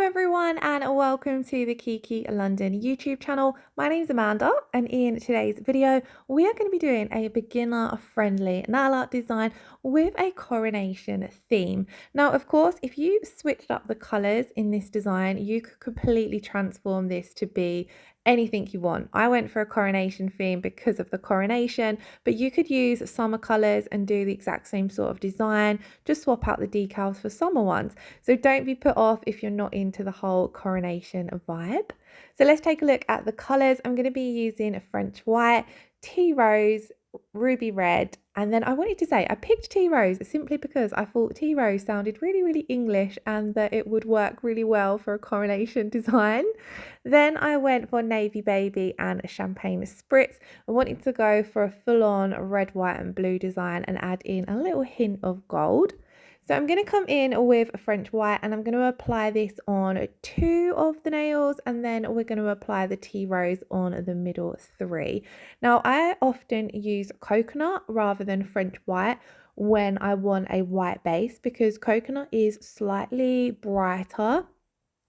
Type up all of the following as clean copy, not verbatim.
everyone and welcome to the Kiki London YouTube channel. My name's Amanda and in today's video we are going to be doing a beginner friendly nail art design with a coronation theme. Now of course if you switched up the colours in this design you could completely transform this to be anything you want. I went for a coronation theme because of the coronation, but you could use summer colours and do the exact same sort of design, just swap out the decals for summer ones. So don't be put off if you're not into the whole coronation vibe. So let's take a look at the colours. I'm going to be using a French white, tea rose, ruby red, and then I wanted to say I picked tea rose simply because I thought tea rose sounded really English and that it would work really well for a coronation design. Then I went for navy baby and a champagne spritz. I wanted to go for a full-on red, white and blue design and add in a little hint of gold. So I'm going to come in with a French white and I'm going to apply this on 2 of the nails, and then we're going to apply the tea rose on the middle 3. Now I often use coconut rather than French white when I want a white base because coconut is slightly brighter.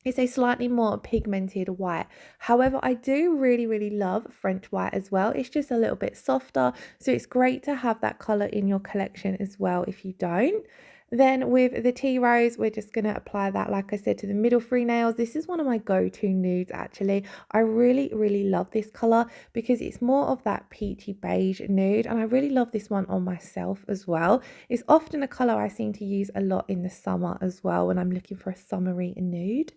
It's a slightly more pigmented white. However, I do really love French white as well. It's just a little bit softer, so it's great to have that colour in your collection as well if you don't. Then with the tea rose, we're just going to apply that, like I said, to the middle 3 nails. This is one of my go-to nudes actually. I really love this colour because it's more of that peachy beige nude, and I really love this one on myself as well. It's often a colour I seem to use a lot in the summer as well when I'm looking for a summery nude.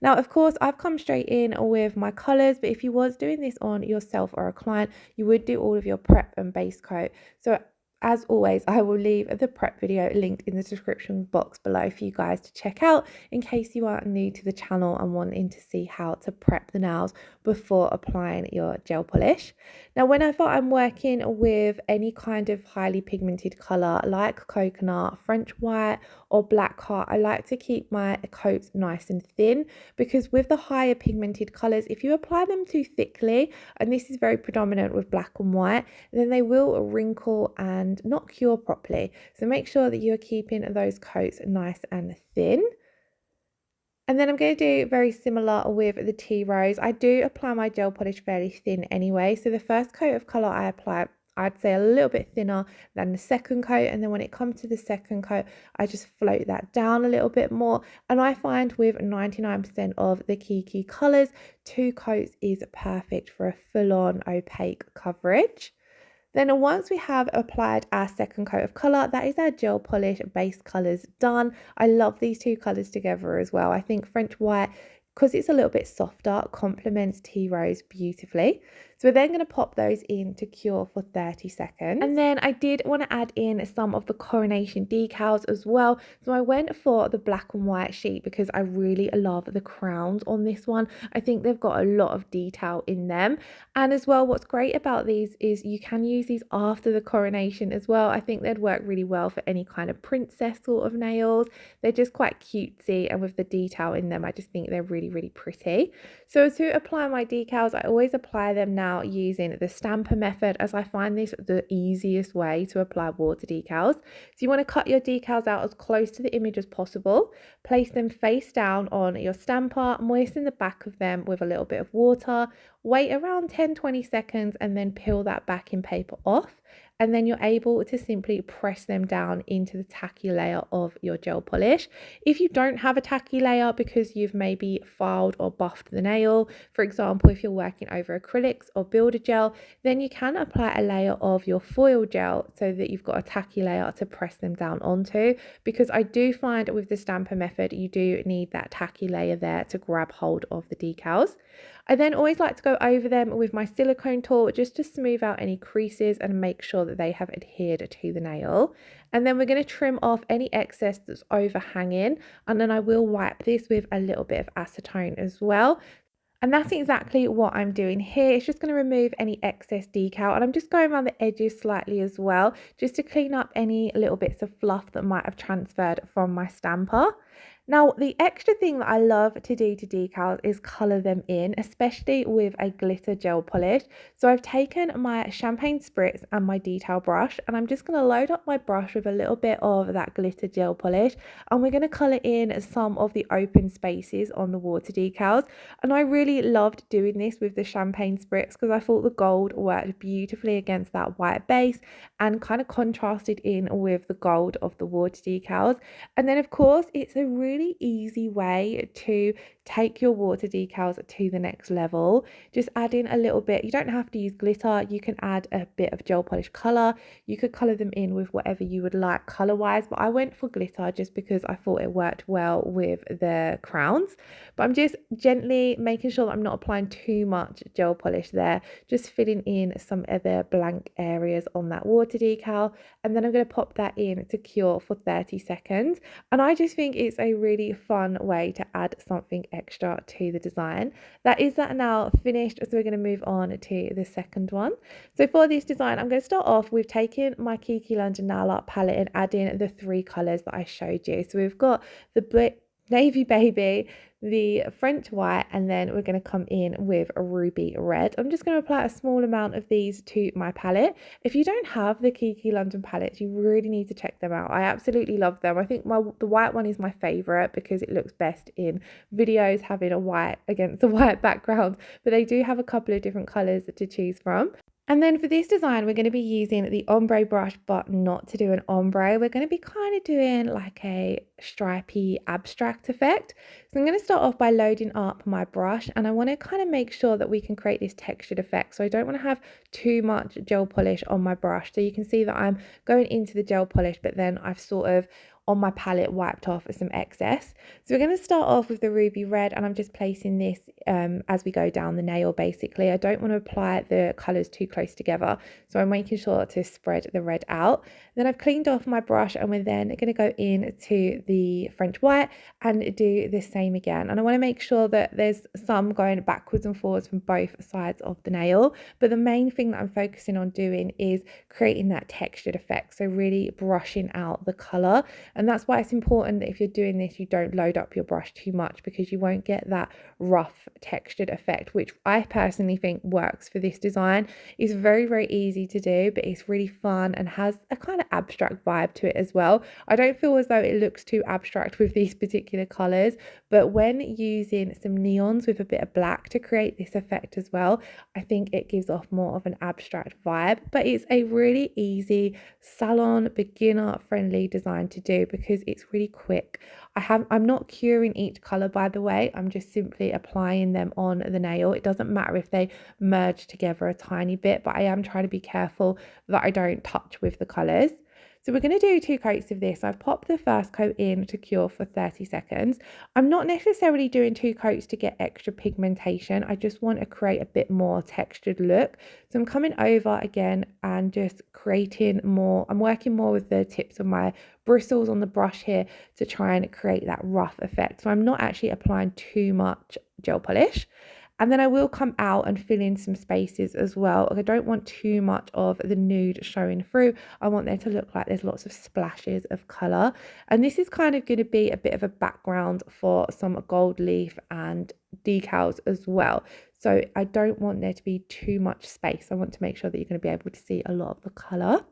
Now, of course, I've come straight in with my colours, but if you was doing this on yourself or a client, you would do all of your prep and base coat. So as always, I will leave the prep video linked in the description box below for you guys to check out in case you are new to the channel and wanting to see how to prep the nails before applying your gel polish. Now, whenever I'm working with any kind of highly pigmented colour like coconut, French white or black heart, I like to keep my coats nice and thin because with the higher pigmented colours, if you apply them too thickly, and this is very predominant with black and white, then they will wrinkle and not cure properly. So make sure that you're keeping those coats nice and thin. And then I'm going to do very similar with the tea rose. I do apply my gel polish fairly thin anyway. So the first coat of colour I apply, I'd say a little bit thinner than the second coat. And then when it comes to the second coat, I just float that down a little bit more. And I find with 99% of the Kiki colours, 2 coats is perfect for a full-on opaque coverage. Then once we have applied our second coat of colour, that is our gel polish base colours done. I love these 2 colours together as well. I think French white, because it's a little bit softer, complements tea rose beautifully. So we're then going to pop those in to cure for 30 seconds. And then I did want to add in some of the coronation decals as well. So I went for the black and white sheet because I really love the crowns on this one. I think they've got a lot of detail in them. And as well, what's great about these is you can use these after the coronation as well. I think they'd work really well for any kind of princess sort of nails. They're just quite cutesy, and with the detail in them, I just think they're really pretty. So to apply my decals, I always apply them now using the stamper method, as I find this the easiest way to apply water decals. So you want to cut your decals out as close to the image as possible, place them face down on your stamper, moisten the back of them with a little bit of water, wait around 10-20 seconds and then peel that backing paper off. And then you're able to simply press them down into the tacky layer of your gel polish. If you don't have a tacky layer because you've maybe filed or buffed the nail, for example, if you're working over acrylics or builder gel, then you can apply a layer of your foil gel so that you've got a tacky layer to press them down onto, because I do find with the stamper method, you do need that tacky layer there to grab hold of the decals. I then always like to go over them with my silicone tool just to smooth out any creases and make sure that they have adhered to the nail. And then we're going to trim off any excess that's overhanging, and then I will wipe this with a little bit of acetone as well. And that's exactly what I'm doing here. It's just going to remove any excess decal, and I'm just going around the edges slightly as well, just to clean up any little bits of fluff that might have transferred from my stamper. Now, the extra thing that I love to do to decals is colour them in, especially with a glitter gel polish. So I've taken my champagne spritz and my detail brush, and I'm just going to load up my brush with a little bit of that glitter gel polish, and we're going to colour in some of the open spaces on the water decals. And I really loved doing this with the champagne spritz because I thought the gold worked beautifully against that white base and kind of contrasted in with the gold of the water decals. And then, of course, it's a really easy way to take your water decals to the next level. Just add in a little bit. You don't have to use glitter. You can add a bit of gel polish color. You could color them in with whatever you would like color wise, but I went for glitter just because I thought it worked well with the crowns. But I'm just gently making sure that I'm not applying too much gel polish there, just filling in some of the blank areas on that water decal. And then I'm going to pop that in to cure for 30 seconds. And I just think it's a really fun way to add something extra to the design. That is that now finished, so we're going to move on to the second one. So for this design, I'm going to start off with taking my Kiki London Nail Art palette and adding the three colours that I showed you. So we've got the navy baby, the French white, and then we're going to come in with a ruby red. I'm just going to apply a small amount of these to my palette. If you don't have the Kiki London palettes, you really need to check them out. I absolutely love them. I think the white one is my favorite because it looks best in videos having a white against a white background, but they do have a couple of different colors to choose from. And then for this design, we're going to be using the ombre brush, but not to do an ombre. We're going to be kind of doing like a stripy abstract effect. So I'm going to start off by loading up my brush, and I want to kind of make sure that we can create this textured effect. So I don't want to have too much gel polish on my brush. So you can see that I'm going into the gel polish, but then I've sort of on my palette wiped off some excess. So we're going to start off with the ruby red, and I'm just placing this as we go down the nail. Basically, I don't want to apply the colors too close together, so I'm making sure to spread the red out. Then I've cleaned off my brush, and we're then going to go into the French white and do the same again. And I want to make sure that there's some going backwards and forwards from both sides of the nail, but the main thing that I'm focusing on doing is creating that textured effect, so really brushing out the color. And that's why it's important that if you're doing this, you don't load up your brush too much, because you won't get that rough textured effect, which I personally think works for this design. It's very, very easy to do, but it's really fun and has a kind of abstract vibe to it as well. I don't feel as though it looks too abstract with these particular colors, but when using some neons with a bit of black to create this effect as well, I think it gives off more of an abstract vibe. But it's a really easy salon beginner friendly design to do because it's really quick. I'm not curing each color, by the way. I'm just simply applying them on the nail. It doesn't matter if they merge together a tiny bit, but I am trying to be careful that I don't touch with the colors. So we're going to do 2 coats of this. I've popped the first coat in to cure for 30 seconds. I'm not necessarily doing 2 coats to get extra pigmentation. I just want to create a bit more textured look. So I'm coming over again and just creating more. I'm working more with the tips of my bristles on the brush here to try and create that rough effect. So I'm not actually applying too much gel polish. And then I will come out and fill in some spaces as well. I don't want too much of the nude showing through. I want there to look like there's lots of splashes of colour. And this is kind of going to be a bit of a background for some gold leaf and decals as well. So I don't want there to be too much space. I want to make sure that you're going to be able to see a lot of the colour.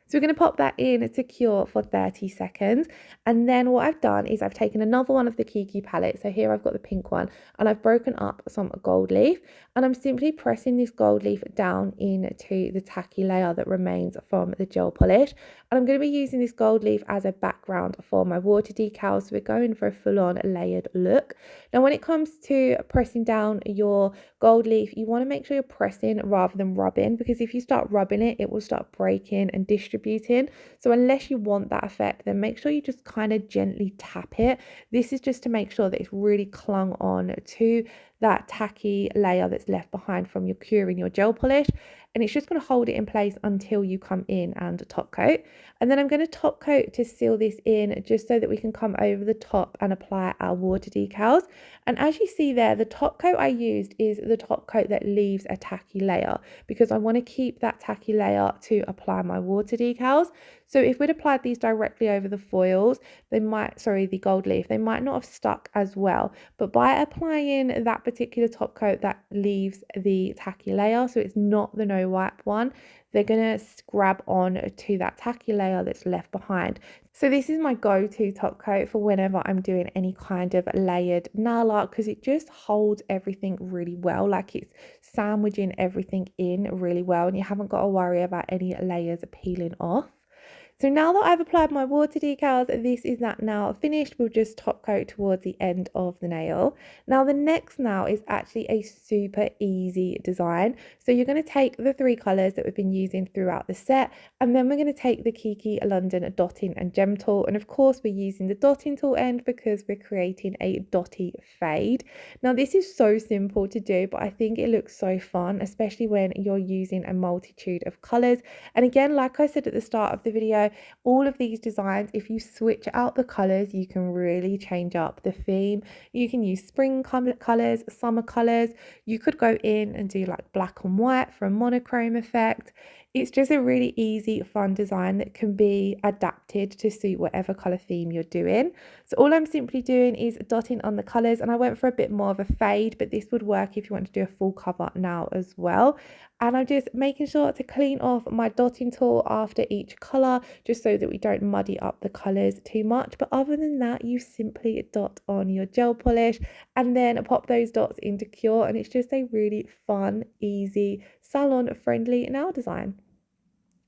So we're going to pop that in to cure for 30 seconds. And then what I've done is I've taken another one of the Kiki palette. So here I've got the pink one, and I've broken up some gold leaf, and I'm simply pressing this gold leaf down into the tacky layer that remains from the gel polish. And I'm going to be using this gold leaf as a background for my water decals. So we're going for a full-on layered look. Now, when it comes to pressing down your gold leaf, you want to make sure you're pressing rather than rubbing, because if you start rubbing it, it will start breaking and distributing. So unless you want that effect, then make sure you just kind of gently tap it. This is just to make sure that it's really clung on to that tacky layer that's left behind from your curing your gel polish, and it's just going to hold it in place until you come in and top coat. And then I'm going to top coat to seal this in, just so that we can come over the top and apply our water decals. And as you see there, the top coat I used is the top coat that leaves a tacky layer, because I want to keep that tacky layer to apply my water decals. So if we'd applied these directly over the foils, the gold leaf, they might not have stuck as well. But by applying that particular top coat that leaves the tacky layer, so it's not the no wipe one, they're going to grab on to that tacky layer that's left behind. So this is my go-to top coat for whenever I'm doing any kind of layered nail art, because it just holds everything really well, like it's sandwiching everything in really well, and you haven't got to worry about any layers peeling off. So now that I've applied my water decals, this is that now finished. We'll just top coat towards the end of the nail. Now the next nail is actually a super easy design. So you're going to take the 3 colours that we've been using throughout the set, and then we're going to take the Kiki London dotting and gem tool. And of course we're using the dotting tool end because we're creating a dotty fade. Now this is so simple to do, but I think it looks so fun, especially when you're using a multitude of colours. And again, like I said at the start of the video, all of these designs, if you switch out the colors, you can really change up the theme. You can use spring colors, summer colors. You could go in and do like black and white for a monochrome effect. It's just a really easy, fun design that can be adapted to suit whatever color theme you're doing. So all I'm simply doing is dotting on the colors, and I went for a bit more of a fade, but this would work if you want to do a full cover now as well. And I'm just making sure to clean off my dotting tool after each color, just so that we don't muddy up the colors too much. But other than that, you simply dot on your gel polish and then pop those dots into cure, and it's just a really fun, easy, salon friendly nail design.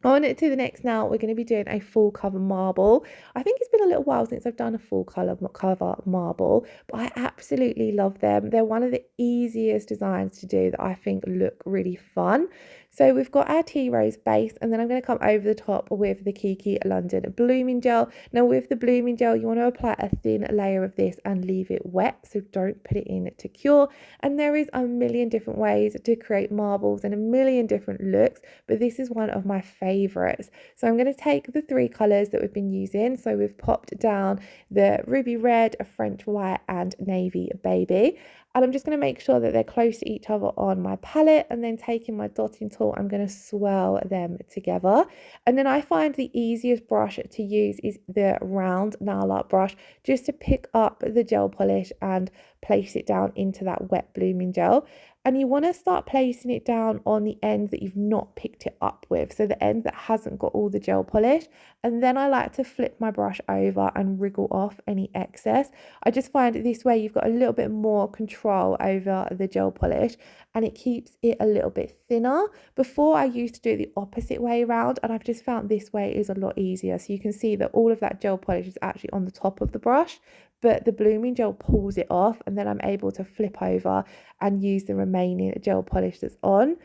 On to the next nail, we're going to be doing a full cover marble. I think it's been a little while since I've done a full cover marble, but I absolutely love them. They're one of the easiest designs to do that I think look really fun. So we've got our tea rose base, and then I'm going to come over the top with the Kiki London blooming gel. Now with the blooming gel, you want to apply a thin layer of this and leave it wet, so don't put it in to cure. And there is a million different ways to create marbles and a million different looks, but this is one of my favorites. So I'm going to take the 3 colors that we've been using. So we've popped down the ruby red, a French white, and navy baby. And I'm just going to make sure that they're close to each other on my palette, and then taking my dotting tool, I'm going to swirl them together. And then I find the easiest brush to use is the round nail art brush, just to pick up the gel polish and place it down into that wet blooming gel. And you want to start placing it down on the end that you've not picked it up with, so the end that hasn't got all the gel polish. And then I like to flip my brush over and wriggle off any excess. I just find this way you've got a little bit more control over the gel polish, and it keeps it a little bit thinner. Before I used to do it the opposite way around, and I've just found this way is a lot easier. So you can see that all of that gel polish is actually on the top of the brush, but the blooming gel pulls it off, and then I'm able to flip over and use the remaining gel polish that's on.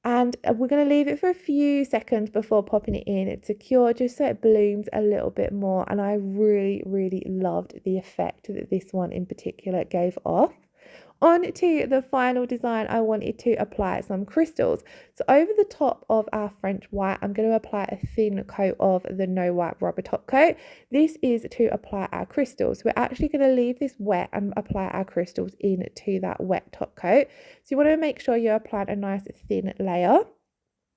And we're going to leave it for a few seconds before popping it in to cure, just so it blooms a little bit more. And I really, really loved the effect that this one in particular gave off. On to the final design, I wanted to apply some crystals. So over the top of our French white, I'm going to apply a thin coat of the no wipe rubber top coat. This is to apply our crystals. We're actually going to leave this wet and apply our crystals into that wet top coat. So you want to make sure you're applying a nice thin layer.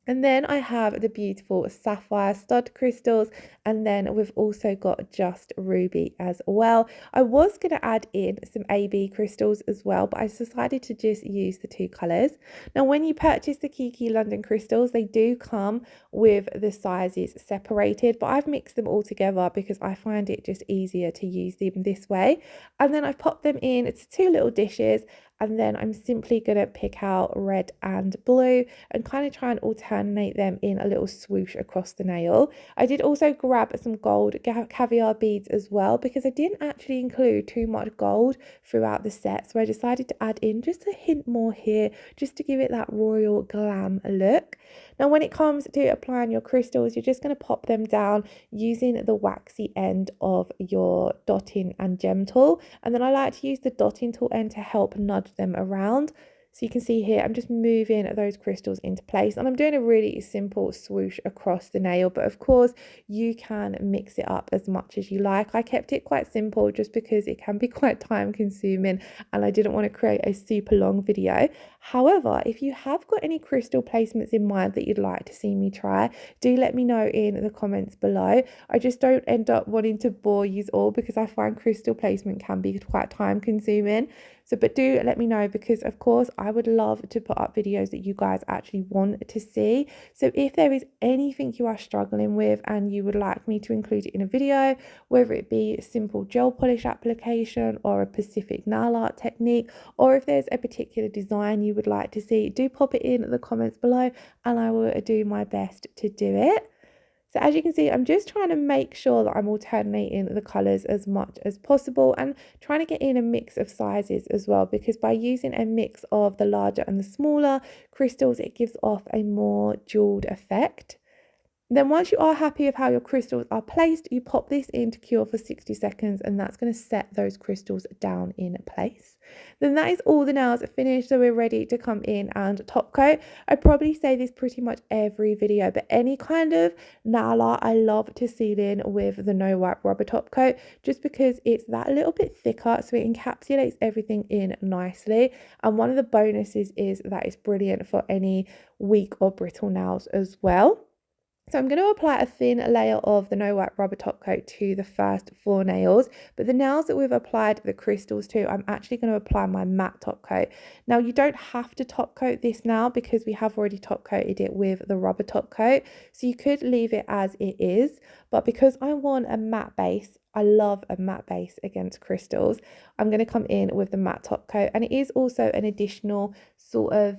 And then I have the beautiful sapphire stud crystals, and then we've also got just ruby as well. I was going to add in some AB crystals as well, but I decided to just use the 2 colours. Now when you purchase the Kiki London crystals, they do come with the sizes separated, but I've mixed them all together because I find it just easier to use them this way. And then I've popped them in to 2 little dishes, and then I'm simply going to pick out red and blue and kind of try and alternate them in a little swoosh across the nail. I did also grab some gold caviar beads as well, because I didn't actually include too much gold throughout the set. So I decided to add in just a hint more here, just to give it that royal glam look. Now when it comes to applying your crystals, you're just going to pop them down using the waxy end of your dotting and gem tool. And then I like to use the dotting tool end to help nudge them around. So you can see here, I'm just moving those crystals into place, and I'm doing a really simple swoosh across the nail, but of course you can mix it up as much as you like. I kept it quite simple just because it can be quite time consuming and I didn't want to create a super long video. However, if you have got any crystal placements in mind that you'd like to see me try, do let me know in the comments below. I just don't end up wanting to bore you all because I find crystal placement can be quite time consuming. So, but do let me know, because of course I would love to put up videos that you guys actually want to see. So if there is anything you are struggling with and you would like me to include it in a video, whether it be a simple gel polish application or a specific nail art technique, or if there's a particular design you would like to see, do pop it in the comments below and I will do my best to do it. So as you can see, I'm just trying to make sure that I'm alternating the colours as much as possible and trying to get in a mix of sizes as well, because by using a mix of the larger and the smaller crystals, it gives off a more jeweled effect. Then once you are happy with how your crystals are placed, you pop this in to cure for 60 seconds, and that's going to set those crystals down in place. Then that is all the nails finished, so we're ready to come in and top coat. I probably say this pretty much every video, but any kind of nail art, I love to seal in with the no wipe rubber top coat, just because it's that little bit thicker, so it encapsulates everything in nicely. And one of the bonuses is that it's brilliant for any weak or brittle nails as well. So I'm going to apply a thin layer of the no wipe rubber top coat to the first 4 nails, but the nails that we've applied the crystals to, I'm actually going to apply my matte top coat. Now you don't have to top coat this nail because we have already top coated it with the rubber top coat, so you could leave it as it is, but because I want a matte base, I love a matte base against crystals, I'm going to come in with the matte top coat, and it is also an additional sort of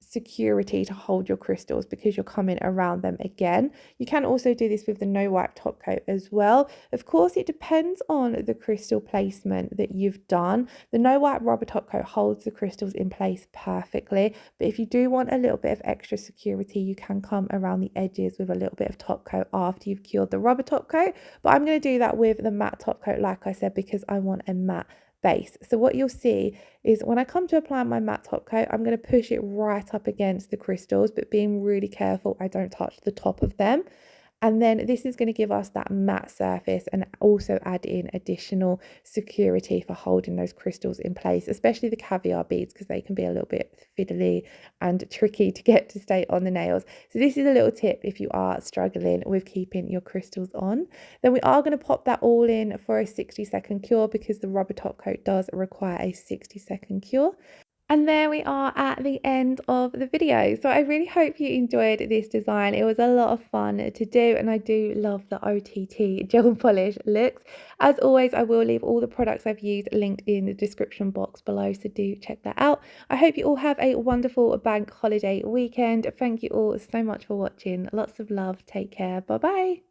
security to hold your crystals because you're coming around them again. You can also do this with the no wipe top coat as well. Of course, it depends on the crystal placement that you've done. The no wipe rubber top coat holds the crystals in place perfectly, but if you do want a little bit of extra security, you can come around the edges with a little bit of top coat after you've cured the rubber top coat. But I'm going to do that with the matte top coat, like I said, because I want a matte base. So what you'll see is when I come to apply my matte top coat, I'm going to push it right up against the crystals, but being really careful I don't touch the top of them. And then this is going to give us that matte surface and also add in additional security for holding those crystals in place, especially the caviar beads, because they can be a little bit fiddly and tricky to get to stay on the nails. So this is a little tip if you are struggling with keeping your crystals on. Then we are going to pop that all in for a 60-second cure, because the rubber top coat does require a 60-second cure. And there we are at the end of the video. So I really hope you enjoyed this design. It was a lot of fun to do, and I do love the OTT gel polish looks. As always, I will leave all the products I've used linked in the description box below, so do check that out. I hope you all have a wonderful bank holiday weekend. Thank you all so much for watching. Lots of love. Take care. Bye bye.